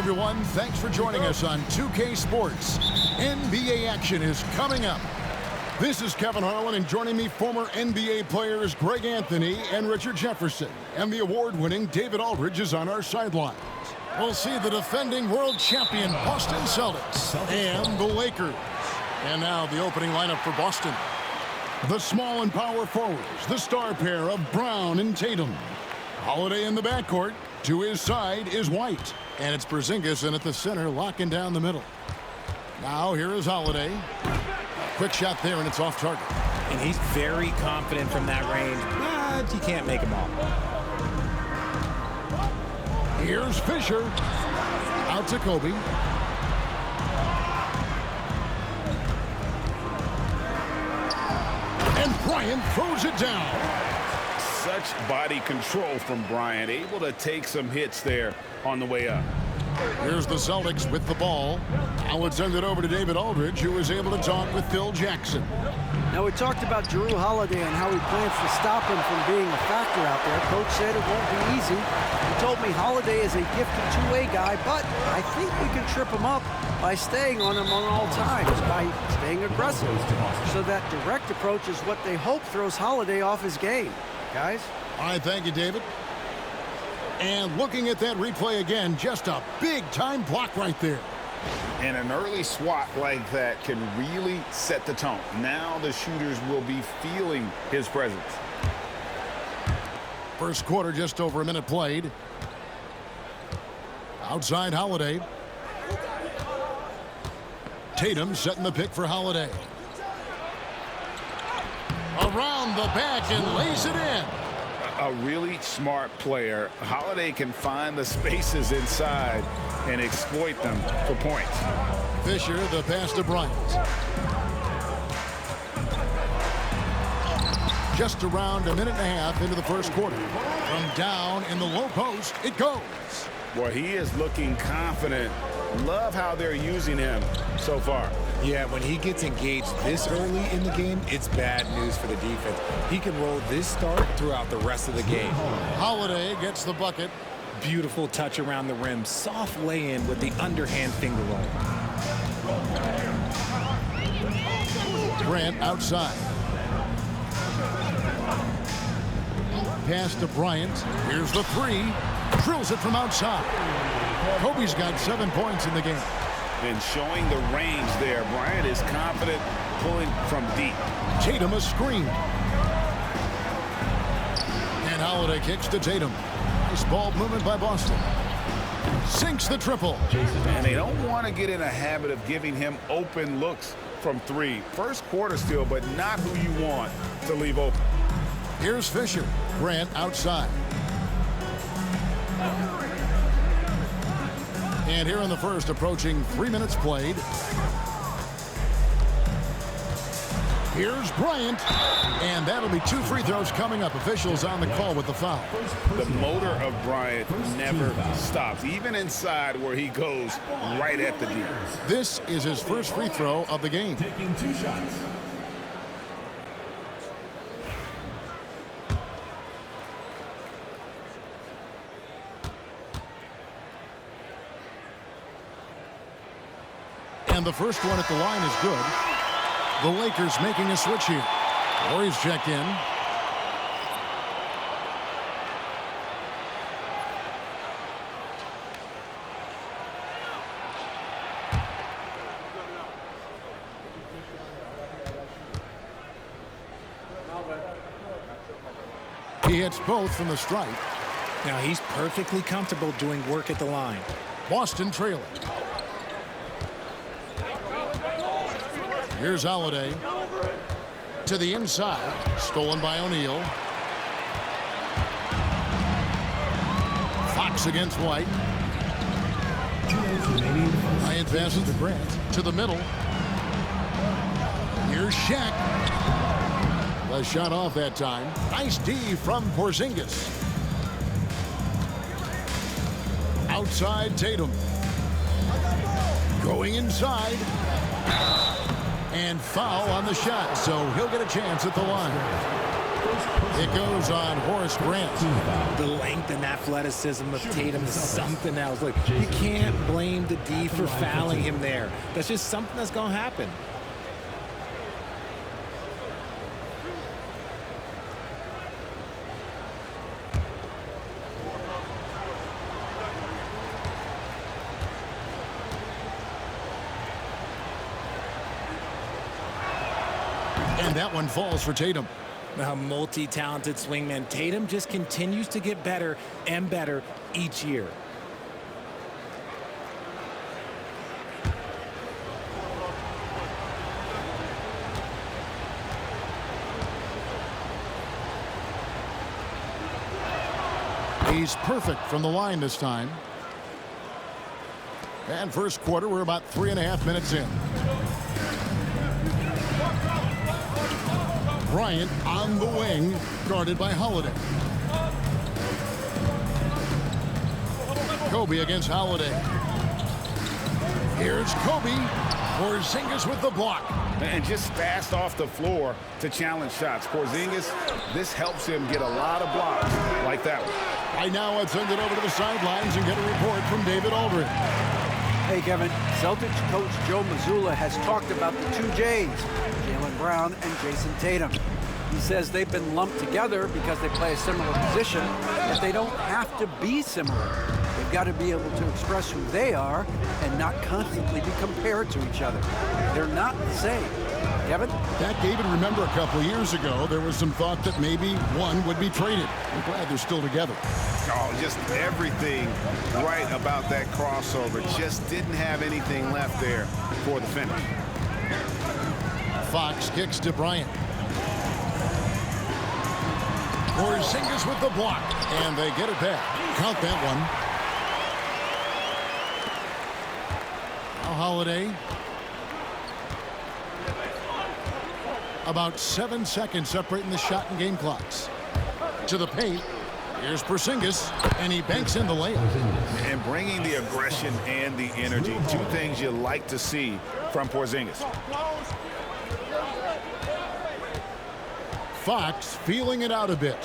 everyone. Thanks for joining us on 2K Sports. NBA action is coming up. This is Kevin Harlan, and joining me, former NBA players Greg Anthony and Richard Jefferson. And the award-winning David Aldridge is on our sidelines. We'll see the defending world champion Boston Celtics and the Lakers. And now the opening lineup for Boston. The small and power forwards, the star pair of Brown and Tatum. Holiday in the backcourt. To his side is White. And it's Porzingis in at the center, locking down the middle. Now here is Holiday. Quick shot there, and it's off target. And he's very confident from that range, but you can't make him all. Here's Fisher. Out to Kobe. And Bryant throws it down. Such body control from Bryant, able to take some hits there on the way up. Here's the Celtics with the ball. Now it's send it over to David Aldridge, who is able to talk with Phil Jackson. Now, we talked about Jrue Holiday and how he plans to stop him from being a factor out there. Coach said it won't be easy. He told me Holiday is a gifted two-way guy, but I think we can trip him up by staying on him on all times, by staying aggressive. So that direct approach is what they hope throws Holiday off his game. Guys? All right, thank you, David. And looking at that replay again, just a big-time block right there. And an early swat like that can really set the tone. Now the shooters will be feeling his presence. First quarter, just over a minute played. Outside Holiday. Tatum setting the pick for Holiday. Around the back and lays it in. A really smart player. Holiday can find the spaces inside and exploit them for points. Fisher, the pass to Bryant. Just around a minute and a half into the first quarter. From down in the low post, it goes. Well, he is looking confident. Love how they're using him so far. Yeah, when he gets engaged this early in the game, it's bad news for the defense. He can roll this start throughout the rest of the game. Holiday gets the bucket. Beautiful touch around the rim. Soft lay-in with the underhand finger roll. Grant outside. Pass to Bryant. Here's the three. Drills it from outside. Kobe's got 7 points in the game. And showing the range there. Bryant is confident pulling from deep. Tatum a screen. And Holiday kicks to Tatum. Nice ball movement by Boston. Sinks the triple. And they don't want to get in a habit of giving him open looks from three. First quarter still, but not who you want to leave open. Here's Fisher. Grant outside. And here in the first, approaching 3 minutes played. Here's Bryant. And that'll be 2 free throws coming up. Officials on the call with the foul. The motor of Bryant never stops, even inside where he goes right at the D. This is his first free throw of the game. Taking 2 shots. And the first one at the line is good. The Lakers making a switch here. Warriors check in. He hits both from the stripe. Now he's perfectly comfortable doing work at the line. Boston trailing. Here's Holiday. To the inside. Stolen by O'Neal. Fox against White. Bryant passes to Grant. To the middle. Here's Shaq. The shot off that time. Nice D from Porzingis. Outside Tatum. Going inside. And foul on the shot, so he'll get a chance at the line. It goes on Horace Grant. The length and athleticism of Tatum is something else. Look, you can't blame the D for fouling him there. That's just something that's going to happen. And that one falls for Tatum. A multi-talented swingman. Tatum just continues to get better and better each year. He's perfect from the line this time. And first quarter, we're about 3.5 minutes in. Bryant on the wing, guarded by Holiday. Kobe against Holiday. Here's Kobe. Porzingis with the block. And just fast off the floor to challenge shots. Porzingis, this helps him get a lot of blocks like that one. Right now, let's send it over to the sidelines and get a report from David Aldridge. Hey, Kevin, Celtics coach Joe Mazzulla has talked about the two J's, Jaylen Brown and Jason Tatum. He says they've been lumped together because they play a similar position, but they don't have to be similar. They've got to be able to express who they are and not constantly be compared to each other. They're not the same. Kevin? That, David, remember a couple of years ago, there was some thought that maybe one would be traded. I'm glad they're still together. Oh, just everything right about that crossover. Just didn't have anything left there for the finish. Fox kicks to Bryant. Porzingis with the block, and they get it back. Count that one. Now Holiday. About 7 seconds separating the shot and game clocks. To the paint. Here's Porzingis, and he banks in the layup. And bringing the aggression and the energy. Two things you like to see from Porzingis. Fox feeling it out a bit.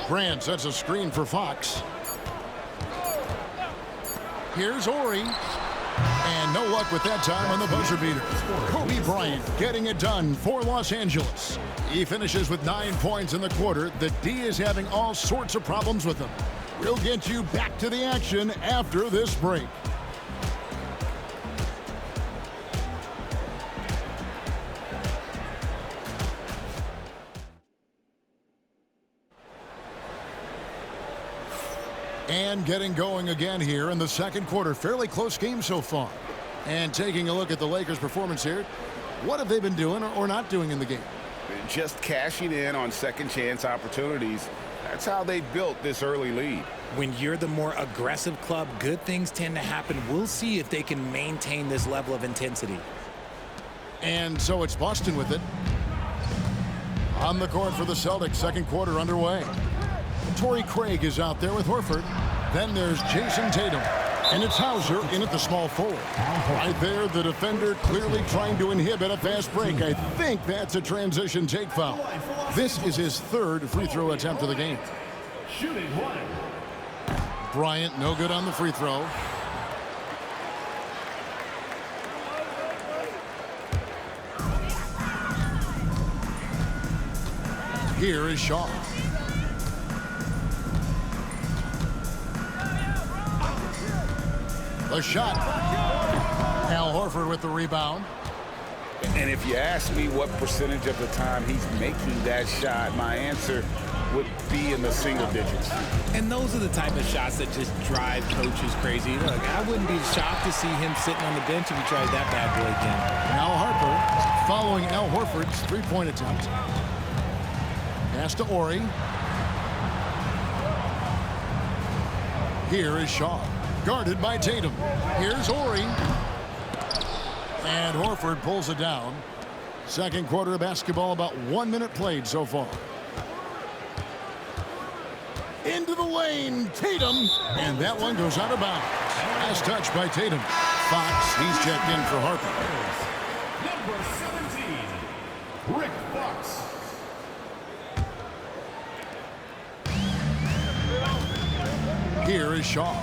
Grant sets a screen for Fox. Here's Ori. And no luck with that time on the buzzer beater. Kobe Bryant getting it done for Los Angeles. He finishes with 9 points in the quarter. The D is having all sorts of problems with him. We'll get you back to the action after this break. And getting going again here in the second quarter. Fairly close game so far. And taking a look at the Lakers' performance here, what have they been doing or not doing in the game? Just cashing in on second chance opportunities. That's how they built this early lead. When you're the more aggressive club, good things tend to happen. We'll see if they can maintain this level of intensity. And so it's Boston with it. On the court for the Celtics, second quarter underway. Torrey Craig is out there with Horford. Then there's Jason Tatum. And it's Hauser in at the small forward. Right there, the defender clearly trying to inhibit a fast break. I think that's a transition take foul. This is his third free throw attempt of the game. Bryant, no good on the free throw. Here is Shaw. The shot. Al Horford with the rebound. And if you ask me what percentage of the time he's making that shot, my answer would be in the single digits. And those are the type of shots that just drive coaches crazy. Look, I wouldn't be shocked to see him sitting on the bench if he tried that bad boy again. Al Harper following Al Horford's three-point attempt. Pass to Ori. Here is Shaw. Guarded by Tatum. Here's Ori. And Horford pulls it down. Second quarter of basketball, about 1 minute played so far. Into the lane, Tatum. And that one goes out of bounds. Last touch by Tatum. Fox, he's checked in for Harper. Here is Shaw.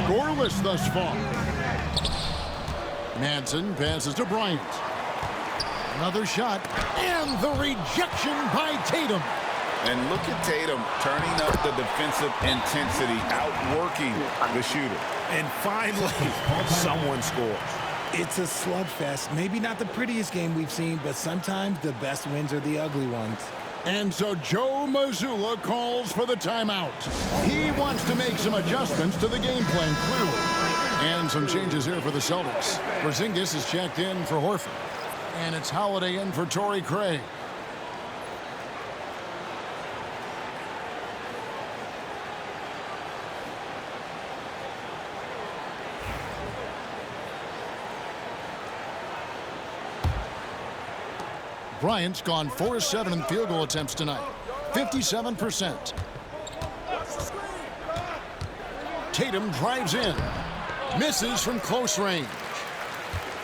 Scoreless thus far. Manson passes to Bryant. Another shot, and the rejection by Tatum. And look at Tatum turning up the defensive intensity, outworking the shooter. And finally, someone scores. It's a slugfest. Maybe not the prettiest game we've seen, but sometimes the best wins are the ugly ones. And so Joe Mazzulla calls for the timeout. He wants to make some adjustments to the game plan, clearly. And some changes here for the Celtics. Porzingis is checked in for Horford. And it's Holiday in for Torrey Craig. Bryant's gone 4-7 in field goal attempts tonight. 57%. Tatum drives in. Misses from close range.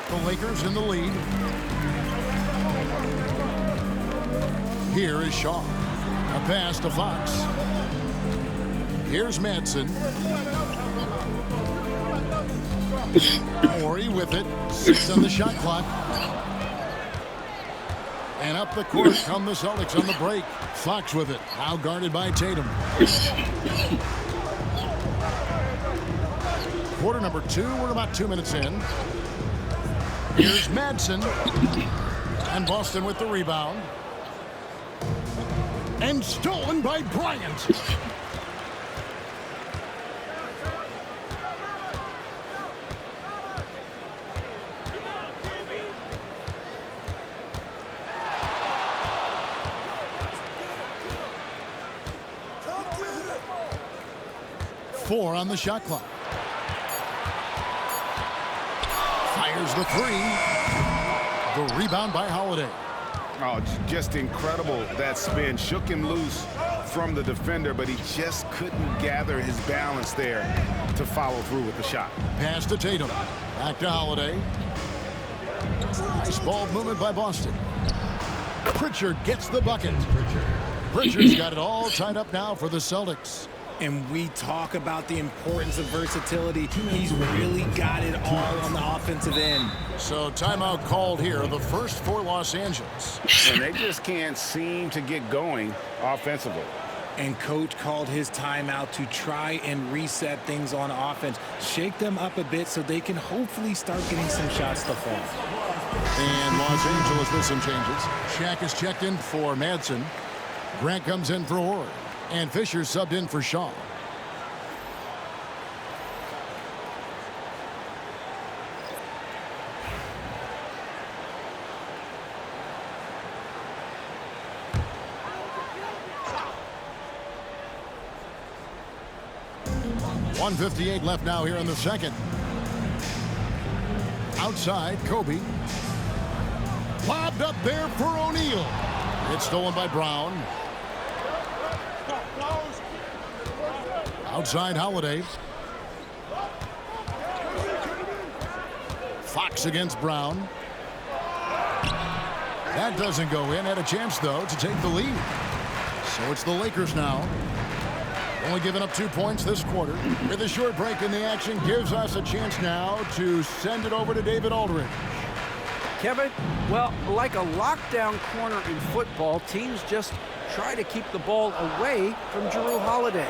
The Lakers in the lead. Here is Shaw. A pass to Fox. Here's Manson. Morey with it. 6 on the shot clock. And up the court come the Celtics on the break. Fox with it. Now guarded by Tatum. Quarter number 2. We're about 2 minutes in. Here's Madsen. And Boston with the rebound. And stolen by Bryant. Four on the shot clock. Fires the 3. The rebound by Holiday. Oh, just incredible, that spin. Shook him loose from the defender, but he just couldn't gather his balance there to follow through with the shot. Pass to Tatum. Back to Holiday. Nice ball movement by Boston. Pritchard gets the bucket. Pritchard's got it all tied up now for the Celtics. And we talk about the importance of versatility. He's really got it all on the offensive end. So timeout called here, the first for Los Angeles. And they just can't seem to get going offensively. And coach called his timeout to try and reset things on offense. Shake them up a bit so they can hopefully start getting some shots to fall. And Los Angeles with some changes. Shaq is checked in for Madsen. Grant comes in for Horford. And Fisher subbed in for Shaw. .158 left now here in the second. Outside, Kobe. Lobbed up there for O'Neal. It's stolen by Brown. Outside Holiday. Fox against Brown. That doesn't go in. Had a chance, though, to take the lead. So it's the Lakers now. Only giving up 2 points this quarter. With a short break in the action gives us a chance now to send it over to David Aldridge. Kevin, well, like a lockdown corner in football, teams just try to keep the ball away from Jrue Holiday.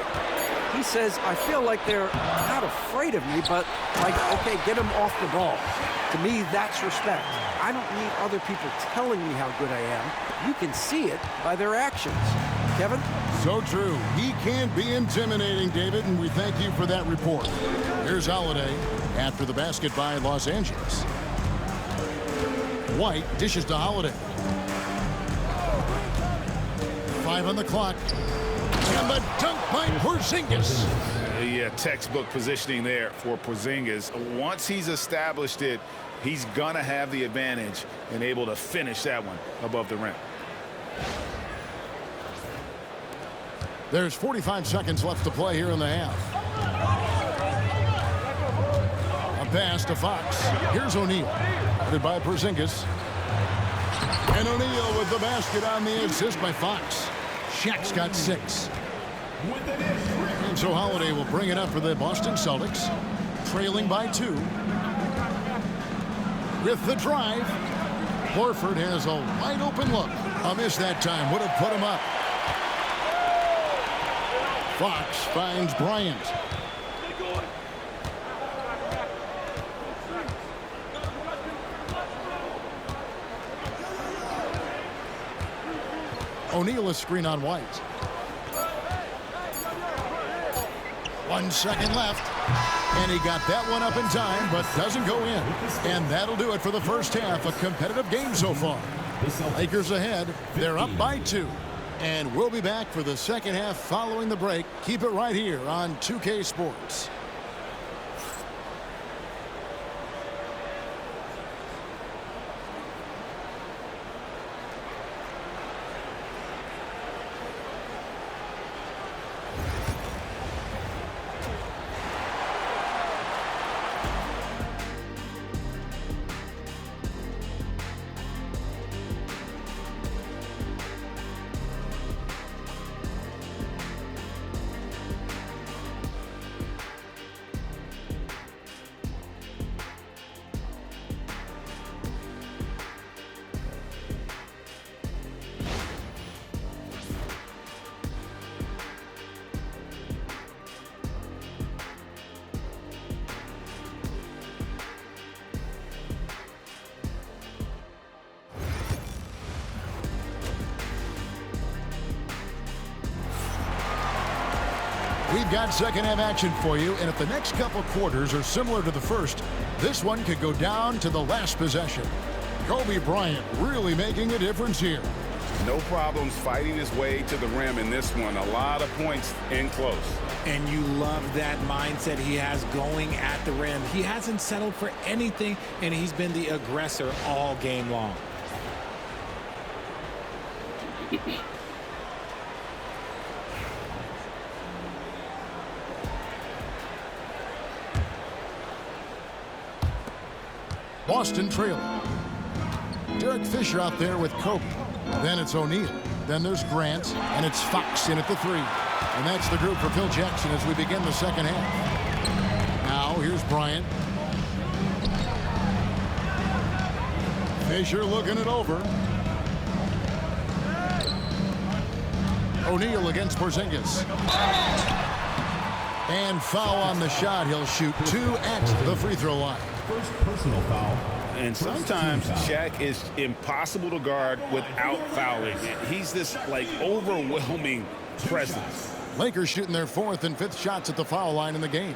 He says, I feel like they're not afraid of me, but like, okay, get him off the ball. To me, that's respect. I don't need other people telling me how good I am. You can see it by their actions. Kevin? So true. He can be intimidating, David, and we thank you for that report. Here's Holiday after the basket by Los Angeles. White dishes to Holiday. 5 on the clock. And the dunk by Porzingis. Yeah, textbook positioning there for Porzingis. Once he's established it, he's going to have the advantage and able to finish that one above the rim. There's 45 seconds left to play here in the half. A pass to Fox. Here's O'Neal. Headed by Porzingis. And O'Neal with the basket on the assist by Fox. Shaq's got 6. And so Holiday will bring it up for the Boston Celtics, trailing by 2. With the drive, Horford has a wide open look. A miss that time would have put him up. Fox finds Bryant. O'Neal a screen on White. 1 second left. And he got that one up in time, but doesn't go in. And that'll do it for the first half. A competitive game so far. Lakers ahead. They're up by 2. And we'll be back for the second half following the break. Keep it right here on 2K Sports. We've got second half action for you, and if the next couple quarters are similar to the first, this one could go down to the last possession. Kobe Bryant really making a difference here. No problems fighting his way to the rim in this one. A lot of points in close. And you love that mindset he has going at the rim. He hasn't settled for anything, and he's been the aggressor all game long. Boston trailing. Derek Fisher out there with Kobe. Then it's O'Neal. Then there's Grant, and it's Fox in at the 3. And that's the group for Phil Jackson as we begin the second half. Now here's Bryant. Fisher looking it over. O'Neal against Porzingis. And foul on the shot. He'll shoot 2 at the free throw line. First personal foul. And sometimes Shaq is impossible to guard without fouling. He's this, like, overwhelming presence. Lakers shooting their 4th and 5th shots at the foul line in the game.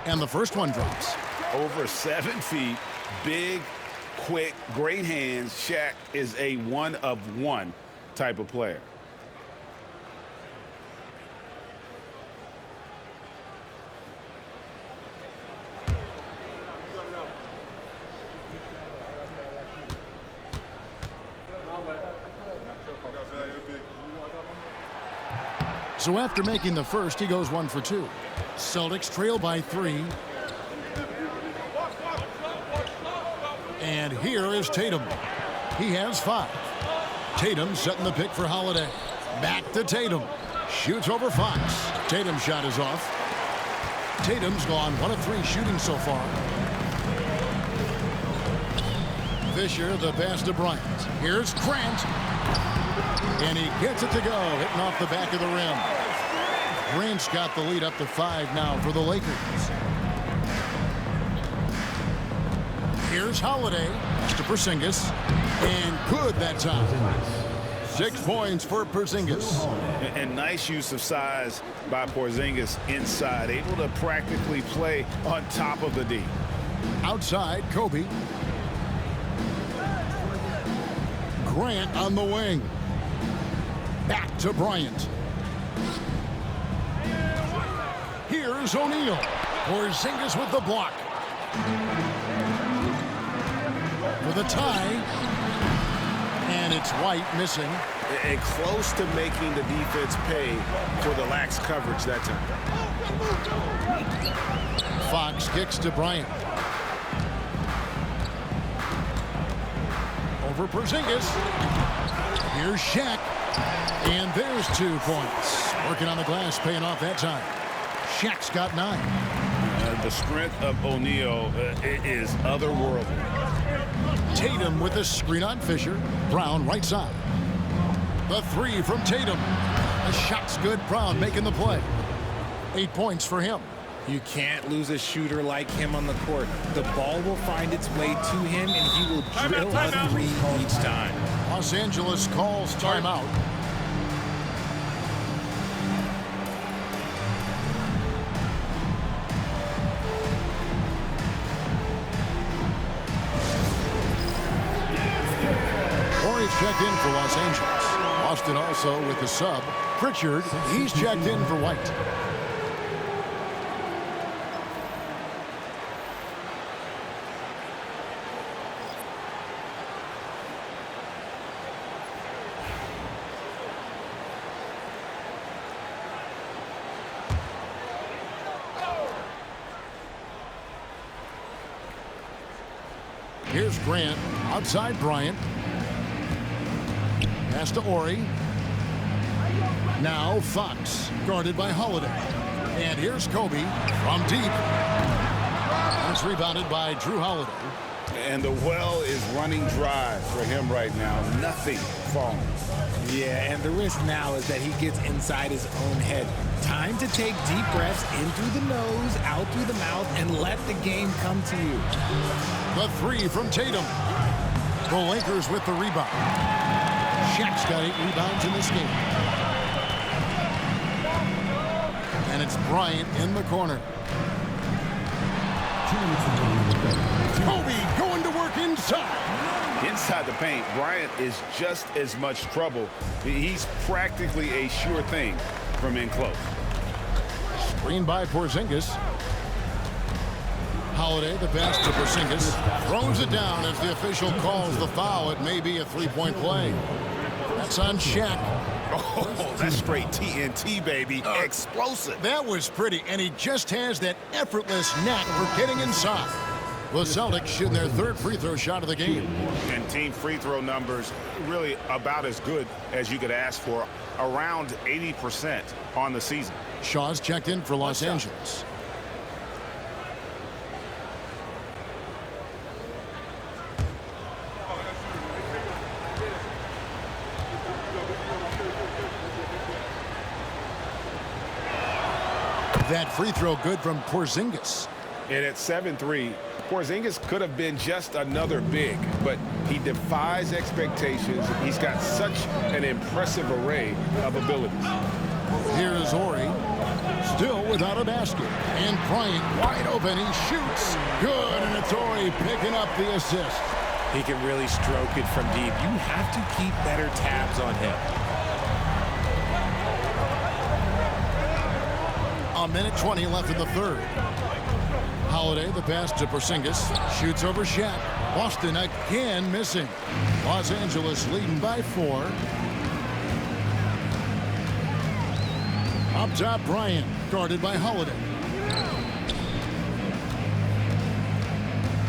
And the first one drops. Over 7 feet, big, quick, great hands. Shaq is a one-of-one type of player. So after making the first, he goes 1 for 2. Celtics trail by 3. And here is Tatum. He has 5. Tatum setting the pick for Holiday. Back to Tatum. Shoots over Fox. Tatum's shot is off. Tatum's gone 1 of 3 shooting so far. Fisher, the pass to Bryant. Here's Grant. And he gets it to go, hitting off the back of the rim. Grant's got the lead up to 5 now for the Lakers. Here's Holiday to Porzingis. And good that time. 6 points for Porzingis. And nice use of size by Porzingis inside. Able to practically play on top of the D. Outside, Kobe. Grant on the wing. Back to Bryant. Here's O'Neal. Porzingis with the block. For the tie. And it's White missing. And close to making the defense pay for the lax coverage that time. Fox kicks to Bryant. Over Porzingis. Here's Shaq. And there's 2 points. Working on the glass, paying off that time. Shaq's got 9. The strength of O'Neal is otherworldly. Tatum with a screen on Fisher. Brown right side. The 3 from Tatum. The shot's good. Brown making the play. 8 points for him. You can't lose a shooter like him on the court. The ball will find its way to him, and he will drill a 3 each time. Los Angeles calls timeout. Horry's checked in for Los Angeles. Austin also with the sub. Pritchard, he's checked in for White. Here's Grant outside Bryant. Pass to Horry. Now Fox, guarded by Holiday. And here's Kobe from deep. It's rebounded by Drew Holiday. And the well is running dry for him right now. Nothing falling. Yeah, and the risk now is that he gets inside his own head. Time to take deep breaths in through the nose, out through the mouth, and let the game come to you. The 3 from Tatum. The Lakers with the rebound. Shaq's got 8 rebounds in this game. And it's Bryant in the corner. Kobe going to work inside. Inside the paint, Bryant is just as much trouble. He's practically a sure thing from in close. Screen by Porzingis. Holiday, the pass to Porzingis. Throws it down as the official calls the foul. It may be a 3-point play. That's on Shaq. Oh, that's straight TNT, baby. Explosive. That was pretty, and he just has that effortless knack for getting inside. The Celtics shooting their 3rd free throw shot of the game. And team free throw numbers really about as good as you could ask for. Around 80% on the season. Shaw's checked in for Los Angeles. That free throw good from Porzingis. And at 7-3, Porzingis could have been just another big, but he defies expectations. He's got such an impressive array of abilities. Here is Horry, still without a basket. And Bryant wide open. He shoots. Good, and it's Horry picking up the assist. He can really stroke it from deep. You have to keep better tabs on him. A minute 20 left in the 3rd. Holiday, the pass to Porzingis. Shoots over Shaq. Boston again missing. Los Angeles leading by 4. Up top, Bryant, guarded by Holiday.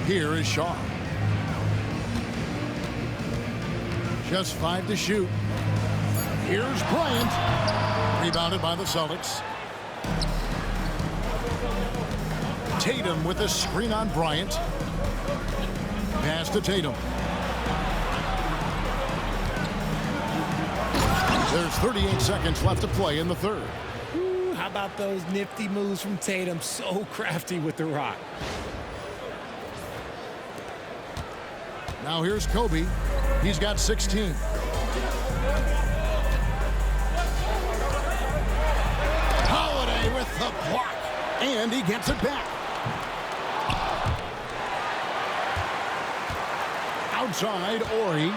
Here is Shaw. Just 5 to shoot. Here's Bryant. Rebounded by the Celtics. Tatum with a screen on Bryant. Pass to Tatum. There's 38 seconds left to play in the 3rd. Ooh, how about those nifty moves from Tatum? So crafty with the rock. Now here's Kobe. He's got 16. Holiday with the block. And he gets it back. Outside, Horry.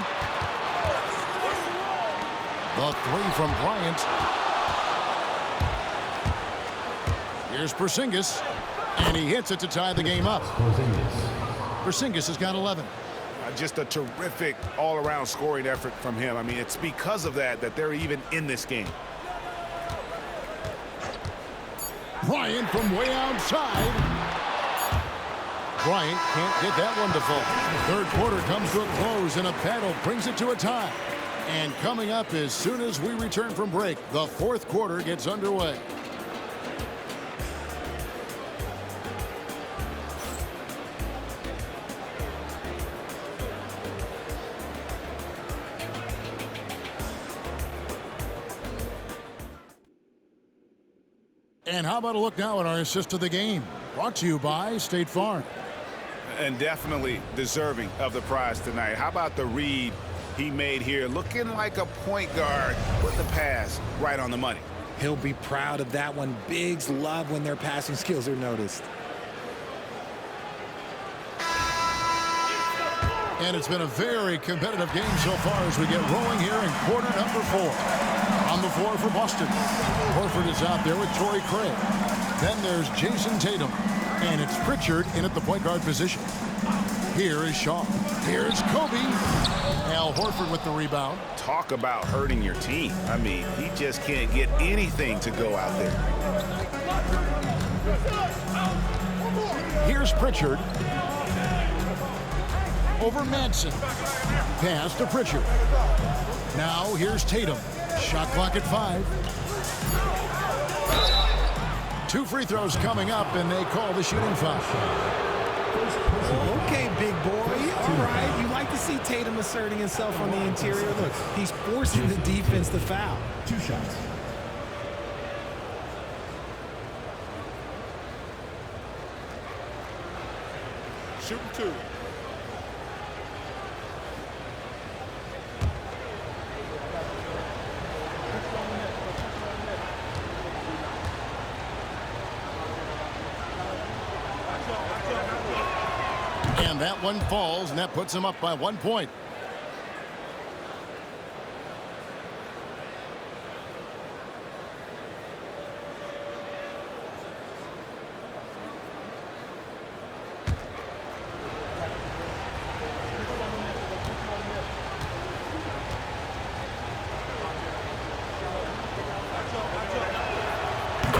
The 3 from Bryant. Here's Porzingis. And he hits it to tie the game up. Porzingis has got 11. Just a terrific all-around scoring effort from him. I mean, it's because of that they're even in this game. Bryant from way outside. Bryant can't get that one to fall. Third quarter comes to a close, and a paddle brings it to a tie. And coming up as soon as we return from break, the fourth quarter gets underway. And how about a look now at our assist of the game? Brought to you by State Farm. And definitely deserving of the prize tonight. How about the read he made here? Looking like a point guard with the pass right on the money. He'll be proud of that one. Bigs love when their passing skills are noticed. And it's been a very competitive game so far as we get rolling here in quarter number 4. On the floor for Boston, Horford is out there with Torrey Craig. Then there's Jason Tatum. And it's Pritchard in at the point guard position. Here is Shaw. Here's Kobe. Al Horford with the rebound. Talk about hurting your team. I mean, he just can't get anything to go out there. Here's Pritchard. Over Madsen. Pass to Pritchard. Now here's Tatum. Shot clock at 5. 2 free throws coming up, and they call the shooting foul. Okay, big boy. All right. You like to see Tatum asserting himself on the interior. Look, he's forcing the defense to foul. 2 shots. Shooting 2. And that one falls, and that puts him up by 1 point.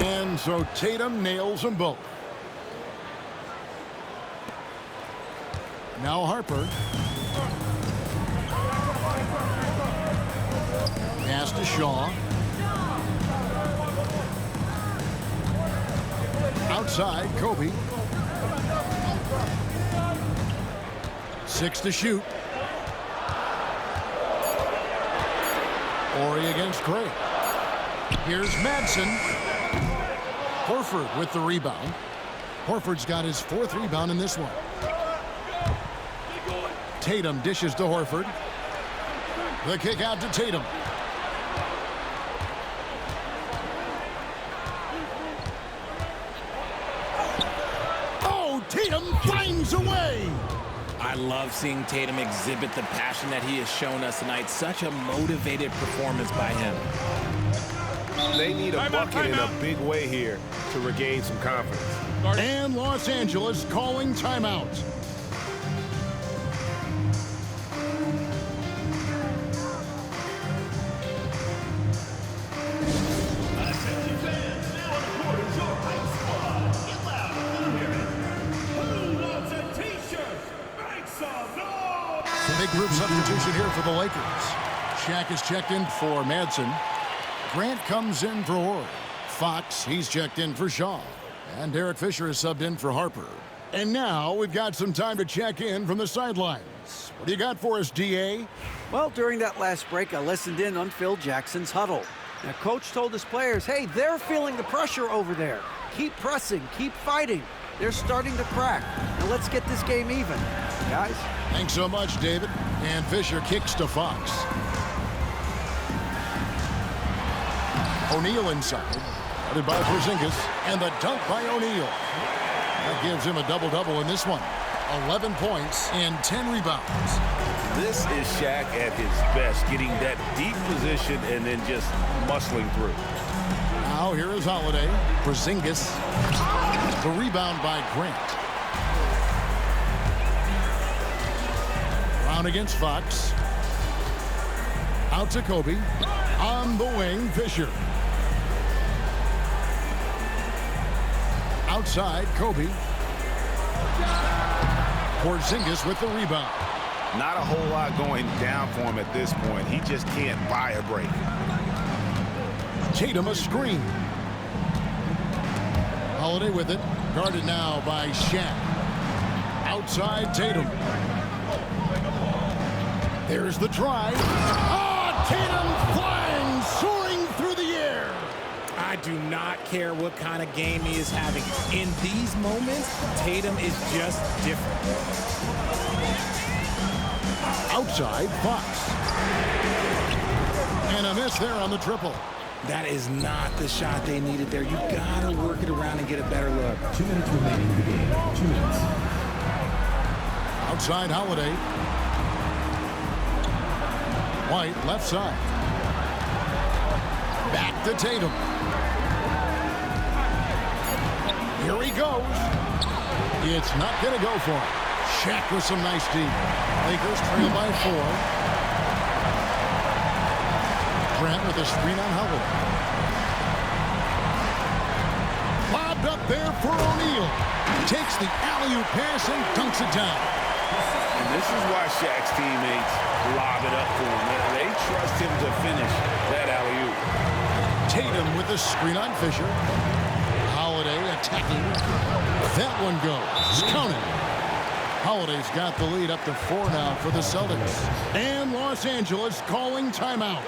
And so Tatum nails them both. Now Harper. Pass to Shaw. Outside, Kobe. 6 to shoot. Horry against Craig. Here's Madsen. Horford with the rebound. Horford's got his 4th rebound in this one. Tatum dishes to Horford. The kick out to Tatum. Oh, Tatum finds a way. I love seeing Tatum exhibit the passion that he has shown us tonight. Such a motivated performance by him. They need a bucket in a big way here to regain some confidence. And Los Angeles calling timeout. Big group substitution here for the Lakers. Shaq is checked in for Madsen. Grant comes in for Horry. Fox, he's checked in for Shaw. And Derek Fisher is subbed in for Harper. And now we've got some time to check in from the sidelines. What do you got for us, D.A.? Well, during that last break, I listened in on Phil Jackson's huddle. Now, Coach told his players, hey, they're feeling the pressure over there. Keep pressing, keep fighting. They're starting to crack. Now let's get this game even, guys. Thanks so much, David. And Fisher kicks to Fox. O'Neal inside. Headed by Porzingis. And the dunk by O'Neal. That gives him a double-double in this one. 11 points and 10 rebounds. This is Shaq at his best, getting that deep position and then just muscling through. Now here is Holiday. Porzingis. The rebound by Grant. Down against Fox. Out to Kobe. On the wing, Fisher. Outside, Kobe. Porzingis with the rebound. Not a whole lot going down for him at this point. He just can't buy a break. Tatum a screen. Holiday with it. Guarded now by Shaq. Outside Tatum. There's the drive. Ah, Tatum flying, soaring through the air. I do not care what kind of game he is having. In these moments, Tatum is just different. Outside, Fox. And a miss there on the triple. That is not the shot they needed there. You gotta work it around and get a better look. 2 minutes remaining in the game. 2 minutes. Outside Holiday. White, left side. Back to Tatum. Here he goes. It's not going to go for him. Shaq with some nice D. Lakers trail by 4. Grant with a screen on Howard. Lobbed up there for O'Neal. Takes the alley-oop pass and dunks it down. And this is why Shaq's teammates lob it up for him. They trust him to finish that alley-oop. Tatum with the screen on Fisher. Holiday attacking. That one goes. Count it. Holiday's got the lead up to 4 now for the Celtics. And Los Angeles calling timeout.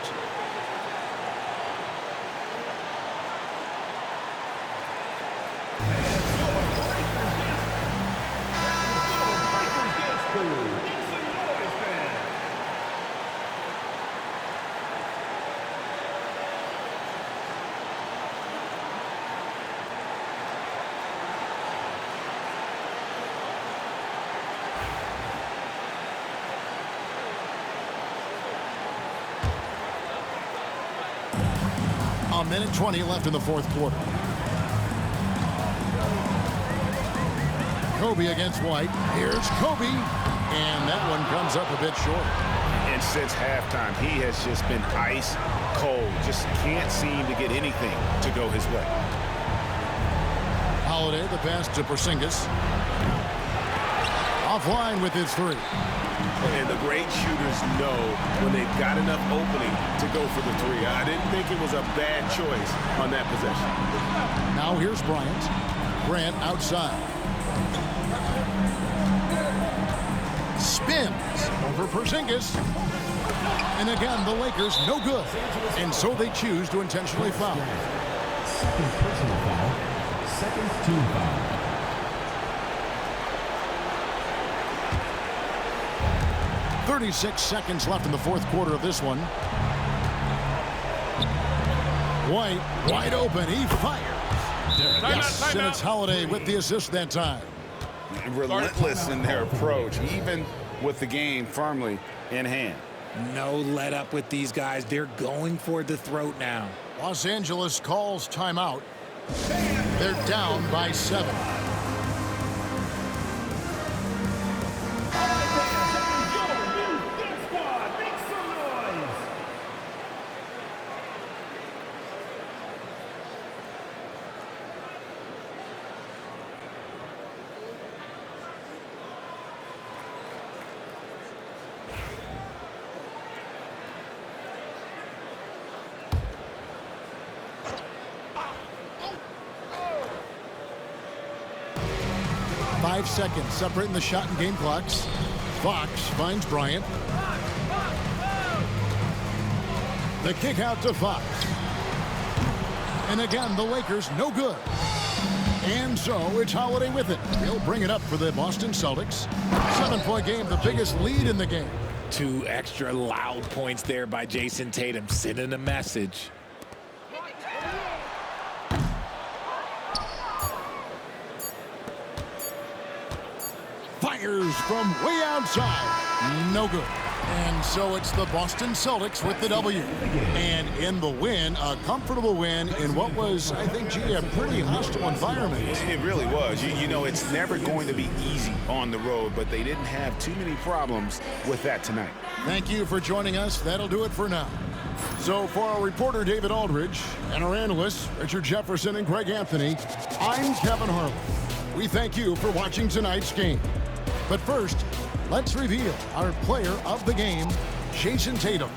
A minute 20 left in the fourth quarter. Kobe against White. Here's Kobe. And that one comes up a bit short. And since halftime, he has just been ice cold. Just can't seem to get anything to go his way. Holiday, the pass to Porzingis. Offline with his 3. And the great shooters know when they've got enough opening to go for the 3. I didn't think it was a bad choice on that possession. Now here's Bryant. Grant outside. Spins over Porzingis. And again, the Lakers no good. And so they choose to intentionally foul. Second personal foul. Second team foul. 36 seconds left in the fourth quarter of this one. White, wide open. He fires. Yes, and it's Holiday with the assist that time. Relentless in their approach, even with the game firmly in hand. No let up with these guys. They're going for the throat now. Los Angeles calls timeout. They're down by 7. Five seconds separating the shot and game clocks. Fox finds Bryant. The kick out to Fox. And again, the Lakers no good. And so it's Holiday with it. He'll bring it up for the Boston Celtics. 7-point game, the biggest lead in the game. 2 extra loud points there by Jason Tatum, sending a message. Fires from way outside. No good. And so it's the Boston Celtics with the W. And in the win, a comfortable win in what was, I think, gee, a pretty hostile environment. It really was. You know, it's never going to be easy on the road, but they didn't have too many problems with that tonight. Thank you for joining us. That'll do it for now. So for our reporter, David Aldridge, and our analysts, Richard Jefferson and Greg Anthony, I'm Kevin Harlan. We thank you for watching tonight's game. But first, let's reveal our player of the game, Jason Tatum.